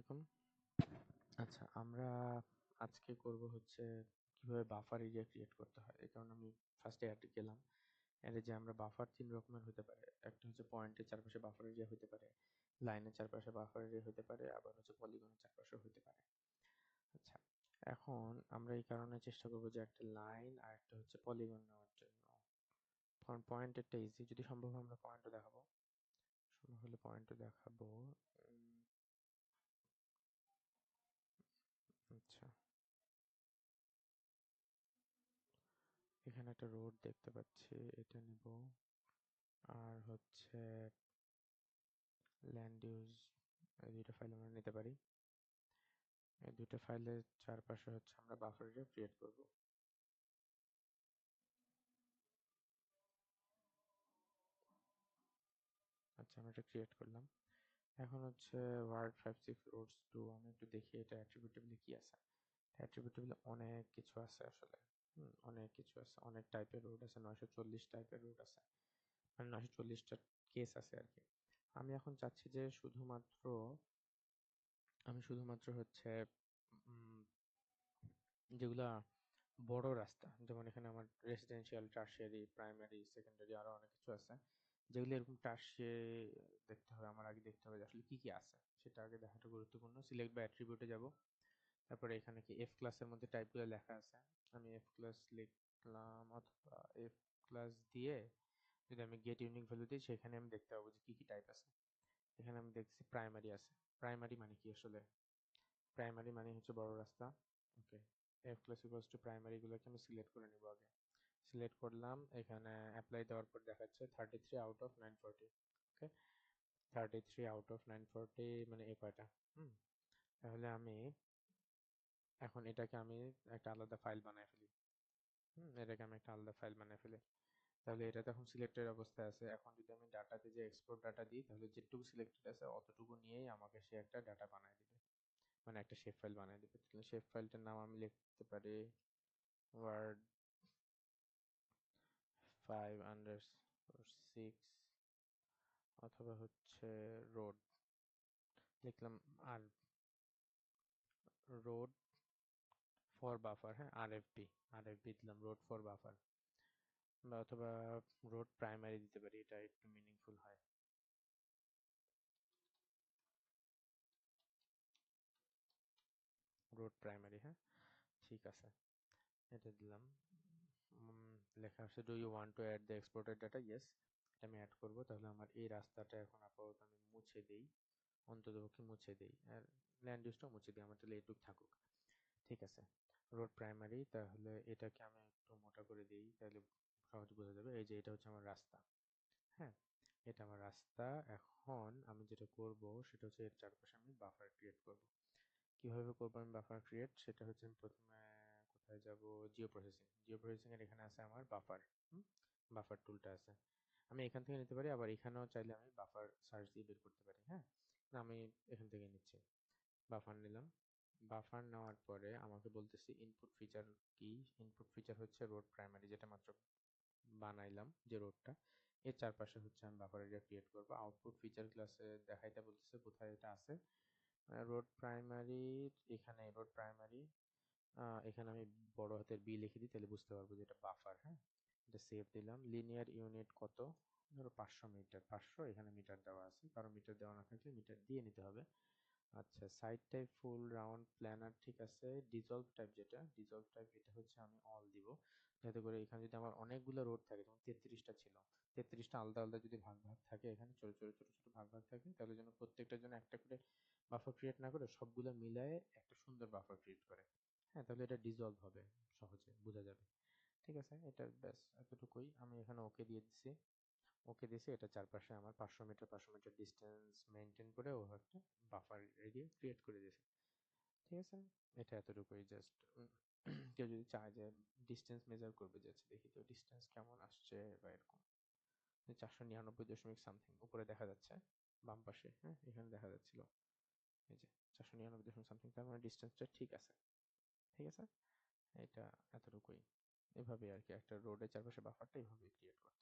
আলাইকুম। আচ্ছা, আমরা আজকে করব হচ্ছে কিভাবে বাফার এরিয়া ক্রিয়েট করতে হয়। এই কারণে আমি ফার্স্টে অ্যাডে গেলাম। অ্যাডে যে আমরা বাফার 3 রকমের হতে পারে। একটা হচ্ছে পয়েন্টের চারপাশে বাফার এরিয়া হতে পারে, লাইনের চারপাশে বাফার এরিয়া হতে পারে, আবার হচ্ছে পলিগনের চারপাশেও হতে পারে। আচ্ছা, এখন আমরা এই কারণে চেষ্টা করব যে একটা লাইন আর একটা হচ্ছে পলিগন নেওয়ার জন্য। কারণ পয়েন্টেরটা ইজি, যদি সম্ভব হয় আমরা পয়েন্টও দেখাবো। সম্ভব হলে পয়েন্টও দেখাবো। আচ্ছা, এখানে একটা রোড দেখতে পাচ্ছি, এটা নিব। আর হচ্ছে ল্যান্ড ইউজ, এই দুইটা ফাইল আমরা নিতে পারি। এই দুইটা ফাইলের চারপাশে হচ্ছে আমরা বাফার এরিয়া ক্রিয়েট করব। আচ্ছা, আমরা এটা ক্রিয়েট করলাম। এখন হচ্ছে ওয়ার্ড 56 রোডস 2, আমি একটু দেখি এটা অ্যাট্রিবিউটেবলি কি আছে। অ্যাট্রিবিউটেবলি অনেক কিছু আছে আসলে। অনেক কিছু আছে, অনেক টাইপের রোড আছে, 940 টাইপের রোড আছে, মানে 940টা কেস আছে আর কি। আমি এখন চাচ্ছি যে শুধুমাত্র হচ্ছে যেগুলা বড় রাস্তা, যেমন এখানে আমার রেসিডেন্সিয়াল, টারশিয়ারি, প্রাইমারি, সেকেন্ডারি আরো অনেক কিছু আছে, যেগুলো এরকম টারশিয়ারি দেখতে হবে। আমার আগে দেখতে হবে যে আসলে কি কি আছে, সেটা আগে দেখাটা গুরুত্বপূর্ণ। সিলেক্ট বা অ্যাট্রিবিউটে যাব। তারপরে এখানে কি এফ ক্লাসের মধ্যে টাইপগুলো লেখা আছে, আমি এফ ক্লাস লিখলাম, অথবা এফ ক্লাস দিয়ে যদি আমি গেট ইউনিক ভ্যালু দিই, সেখানে আমি দেখতে পাবো যে কি কি টাইপ আছে। এখানে আমি দেখছি প্রাইমারি আছে। প্রাইমারি মানে কি আসলে? প্রাইমারি মানে হচ্ছে বড় রাস্তা। Okay, F class equals to primary গুলোকে আমি সিলেক্ট করে নিব আগে। সিলেক্ট করলাম, এখানে অ্যাপ্লাই দেওয়ার পর দেখাচ্ছে 33 out of 940। Okay, 33 out of 940 মানে এ কয়টা? তাহলে আমি এখন এটাকে আমি একটা আলাদা ফাইল বানায় ফেলি। এটাকে আমি একটা আলাদা ফাইল বানায় ফেলি। তাহলে এটা তখন সিলেক্টেড অবস্থায় আছে। এখন যদি আমি ডাটাতে যে এক্সপোর্ট ডাটা দিই, তাহলে যেটুকু সিলেক্টেড আছে অতটুকু নিয়েই আমাকে সে একটা ডাটা বানায় দিবে, মানে একটা শেপ ফাইল বানায় দিবে। তাহলে শেপ ফাইলটার নাম আমি লিখতে পারি ওয়ার্ড 5_6, অথবা হচ্ছে রোড লিখলাম, আর রোড ফর বাফার, হ্যাঁ, আরএফবি দিলাম, রোড ফর বাফার, বা অথবা রোড প্রাইমারি দিতে পারি, এটা একটু মিনিংফুল হয়। রোড প্রাইমারি, হ্যাঁ, ঠিক আছে, এটা দিলাম। লেখা আছে do you want to add the exported data? Yes, এটা আমি অ্যাড করবো। তাহলে আমার এই রাস্তাটা এখন আপাতত আমি মুছে দেই, অন্ততপক্ষে মুছে দেই, আর ল্যান্ড ইউজটাও মুছে দিই, আমার তাহলে এটুক থাকুক। ঠিক আছে, রোড প্রাইমারি, তাহলে এটাকে আমি একটু মোটা করে দিই, তাহলে সহজ বোঝা যাবে। এই যে এটা হচ্ছে আমার রাস্তা, হ্যাঁ, এটা আমার রাস্তা। এখন আমি যেটা করব সেটা হচ্ছে এর চারপাশে আমি বাফার ক্রিয়েট করব। কিভাবে করবো আমি বাফার ক্রিয়েট, সেটা হচ্ছে আমি প্রথমে কোথায় যাব, জিও প্রসেসিং এর এখানে আছে আমার বাফার। বাফার টুলটা আছে, আমি এখান থেকে নিতে পারি, আবার এখানেও চাইলে আমি বাফার সার্চ দিয়ে বের করতে পারি। হ্যাঁ, না, আমি এখান থেকে নিচ্ছি, বাফার নিলাম। বাফার নেওয়ার পরে আমাকে বলতেছি ইনপুট ফিচার কি। ইনপুট ফিচার হচ্ছে রোড প্রাইমারি, যেটা মাত্র বানাইলাম, যে রোডটা, এর চারপাশে হচ্ছে আমি বাফার এরিয়া ক্রিয়েট করবো। আউটপুট ফিচার ক্লাসে দেখাইতে বলতেছে কোথায় এটা আছে, রোড প্রাইমারি, এখানে রোড প্রাইমারি, এখানে আমি বড় হাতের বি লিখে দিই, তাহলে বুঝতে পারবো যে এটা বাফার। হ্যাঁ, এটা সেভ দিলাম। লিনিয়ার ইউনিট কত? ধরো 500 মিটার, 500, এখানে মিটার দেওয়া আছে, কারণ মিটার দেওয়া না থাকলে মিটার দিয়ে নিতে হবে। আচ্ছা, side type full round planner, ঠিক আছে। ডিজলভ টাইপ, ডিজলভ টাইপ এটা হচ্ছে আমি অল দিব, যাতে করে এখানে যদি আমার অনেকগুলো রোড থাকে, যেমন 33টা ছিল, 33টা আলাদা আলাদা যদি ভাগ ভাগ থাকে, এখানে ছোট ছোট ছোট ছোট ভাগ ভাগ থাকে, তাহলে যেন প্রত্যেকটার জন্য একটা করে বাফার ক্রিয়েট না করে সবগুলো মিলায়ে একটা সুন্দর বাফার ক্রিয়েট করে। হ্যাঁ, তাহলে এটা ডিজলভ হবে, সহজে বোঝা যাবে। ঠিক আছে, এটা ব্যাস এতটুকুই। আমি এখানে ওকে দিয়ে দিচ্ছি। ওকে দিয়েছি, এটা চারপাশে আমার 500 মিটার ডিস্টেন্স মেনটেন করে ও একটা বাফার এরিয়া ক্রিয়েট করে দিয়েছে। ঠিক আছে, এটা এতটুকুই জাস্ট। কেউ যদি চায় যে ডিস্টেন্স মেজার করবে, যাচ্ছে দেখি তো ডিস্টেন্স কেমন আসছে, বা এরকম 499 সামথিং উপরে দেখা যাচ্ছে, বাম পাশে, হ্যাঁ, এখানে দেখা যাচ্ছিল, এই যে 499 সামথিং, তার মানে ডিস্টেন্সটা ঠিক আছে। ঠিক আছে, এটা এতটুকুই। এভাবে আর কি একটা রোডের চারপাশে বাফারটা এইভাবে ক্রিয়েট করতে